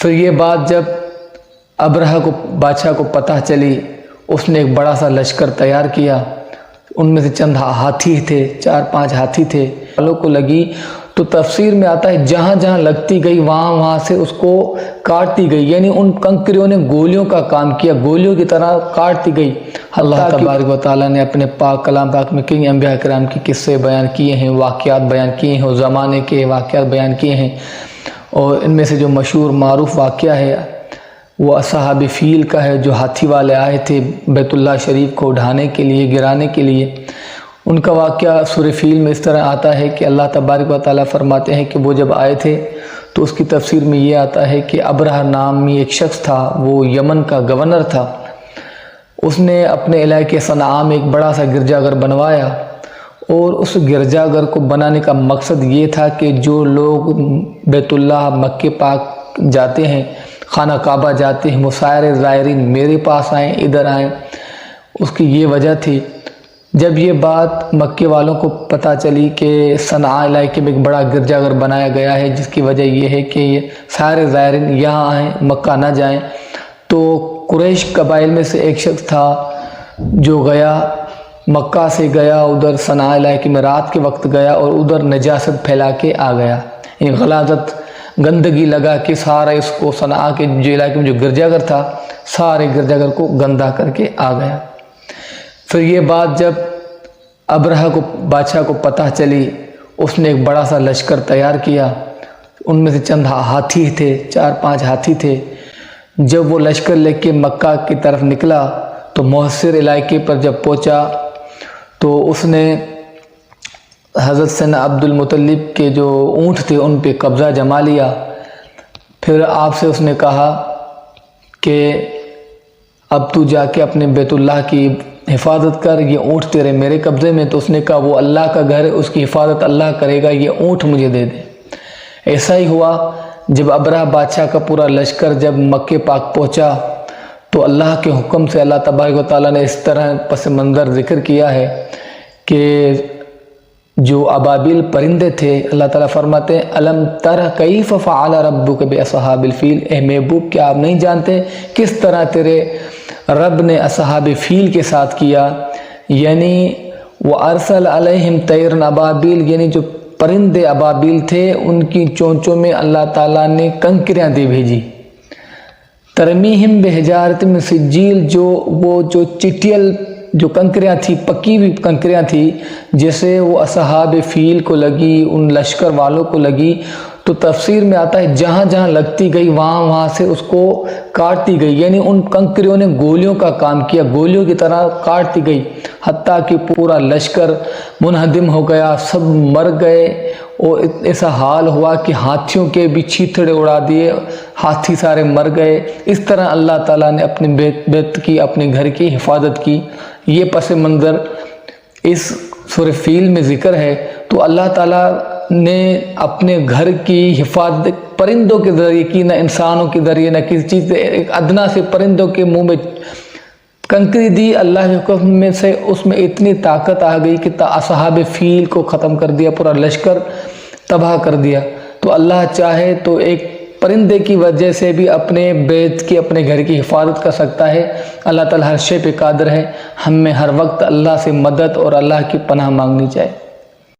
پھر یہ بات جب ابرہہ کو بادشاہ کو پتہ چلی، اس نے ایک بڑا سا لشکر تیار کیا، ان میں سے چند ہاتھی تھے، 4-5 ہاتھی تھے، والوں کو لگی تو تفسیر میں آتا ہے جہاں جہاں لگتی گئی وہاں سے اس کو کاٹتی گئی، یعنی ان کنکریوں نے گولیوں کا کام کیا، گولیوں کی طرح کاٹتی گئی۔ اللہ تبارک و تعالیٰ نے اپنے پاک کلام پاک میں کئی انبیاء کرام کی قصے بیان کیے ہیں، واقعات بیان کیے ہیں، اس زمانے کے واقعات بیان کیے ہیں، اور ان میں سے جو مشہور معروف واقعہ ہے وہ اصحاب فیل کا ہے، جو ہاتھی والے آئے تھے بیت اللہ شریف کو اٹھانے کے لیے، گرانے کے لیے۔ ان کا واقعہ سورہ فیل میں اس طرح آتا ہے کہ اللہ تبارک و تعالیٰ فرماتے ہیں کہ وہ جب آئے تھے تو اس کی تفسیر میں یہ آتا ہے کہ ابرہہ نامی ایک شخص تھا، وہ یمن کا گورنر تھا۔ اس نے اپنے علاقے صنعاء میں ایک بڑا سا گرجا گھر بنوایا، اور اس گرجا گھر کو بنانے کا مقصد یہ تھا کہ جو لوگ بیت اللہ مکہ پاک جاتے ہیں، خانہ کعبہ جاتے ہیں، وہ سارے زائرین میرے پاس آئیں، ادھر آئیں۔ اس کی یہ وجہ تھی۔ جب یہ بات مکے والوں کو پتہ چلی کہ صنعاء علاقے میں ایک بڑا گرجا گھر بنایا گیا ہے جس کی وجہ یہ ہے کہ یہ سارے زائرین یہاں آئیں، مکہ نہ جائیں، تو قریش قبائل میں سے ایک شخص تھا جو گیا، مکہ سے گیا ادھر صنعاء علاقے میں، رات کے وقت گیا اور ادھر نجاست پھیلا کے آ گیا، یعنی غلاظت، گندگی لگا کے سارا اس کو صنعاء کے جو علاقے میں جو گرجا گھر تھا سارے گرجا گھر کو گندا کر کے آ گیا۔ پھر یہ بات جب ابرہہ کو بادشاہ کو پتہ چلی، اس نے ایک بڑا سا لشکر تیار کیا، ان میں سے چند ہاتھی تھے، 4-5 ہاتھی تھے۔ جب وہ لشکر لے کے مکہ کی طرف نکلا تو محصر علاقے پر جب پہنچا تو اس نے حضرت سیدنا عبد المطلب کے جو اونٹ تھے ان پہ قبضہ جما لیا۔ پھر آپ سے اس نے کہا کہ اب تو جا کے اپنے بیت اللہ کی حفاظت کر، یہ اونٹ تیرے میرے قبضے میں۔ تو اس نے کہا وہ اللہ کا گھر ہے، اس کی حفاظت اللہ کرے گا، یہ اونٹ مجھے دے دے۔ ایسا ہی ہوا، جب ابرہہ بادشاہ کا پورا لشکر جب مکہ پاک پہنچا تو اللہ کے حکم سے اللہ تبارک و تعالیٰ نے اس طرح پس منظر ذکر کیا ہے کہ جو ابابیل پرندے تھے، اللہ تعالیٰ فرماتے ہیں الم تر کیف فعل ربک باصحاب الفیل، اے محبوب کیا آپ نہیں جانتے کس طرح تیرے رب نے اصحاب فیل کے ساتھ کیا، یعنی وارسل علیہم طیرا ابابیل، یعنی جو پرندے ابابیل تھے ان کی چونچوں میں اللہ تعالیٰ نے کنکریاں دے بھیجی، ترمیہم بحجارۃ من سجیل، جو چٹیل جو کنکریاں تھی، پکی ہوئی کنکریاں تھی، جیسے وہ اصحاب فیل کو لگی، ان لشکر والوں کو لگی۔ تو تفسیر میں آتا ہے جہاں جہاں لگتی گئی وہاں سے اس کو کاٹتی گئی، یعنی ان کنکریوں نے گولیوں کا کام کیا، گولیوں کی طرح کاٹتی گئی، حتیٰ کہ پورا لشکر منہدم ہو گیا، سب مر گئے، اور ایسا حال ہوا کہ ہاتھیوں کے بھی چھیتڑے اڑا دیے، ہاتھی سارے مر گئے۔ اس طرح اللہ تعالیٰ نے اپنے بیت کی، اپنے گھر کی حفاظت کی۔ یہ پس منظر اس سورہ فیل میں ذکر ہے۔ تو اللہ تعالیٰ نے اپنے گھر کی حفاظت پرندوں کے ذریعے کی، نہ انسانوں کے ذریعے، نہ کسی چیز سے، ایک ادنا سے پرندوں کے منہ میں کنکری دی اللہ کے حکم میں سے، اس میں اتنی طاقت آ گئی کہ اصحاب فیل کو ختم کر دیا، پورا لشکر تباہ کر دیا۔ تو اللہ چاہے تو ایک پرندے کی وجہ سے بھی اپنے بیت کی، اپنے گھر کی حفاظت کر سکتا ہے۔ اللہ تعالیٰ ہر شے پہ قادر ہے۔ ہمیں ہر وقت اللہ سے مدد اور اللہ کی پناہ مانگنی چاہیے۔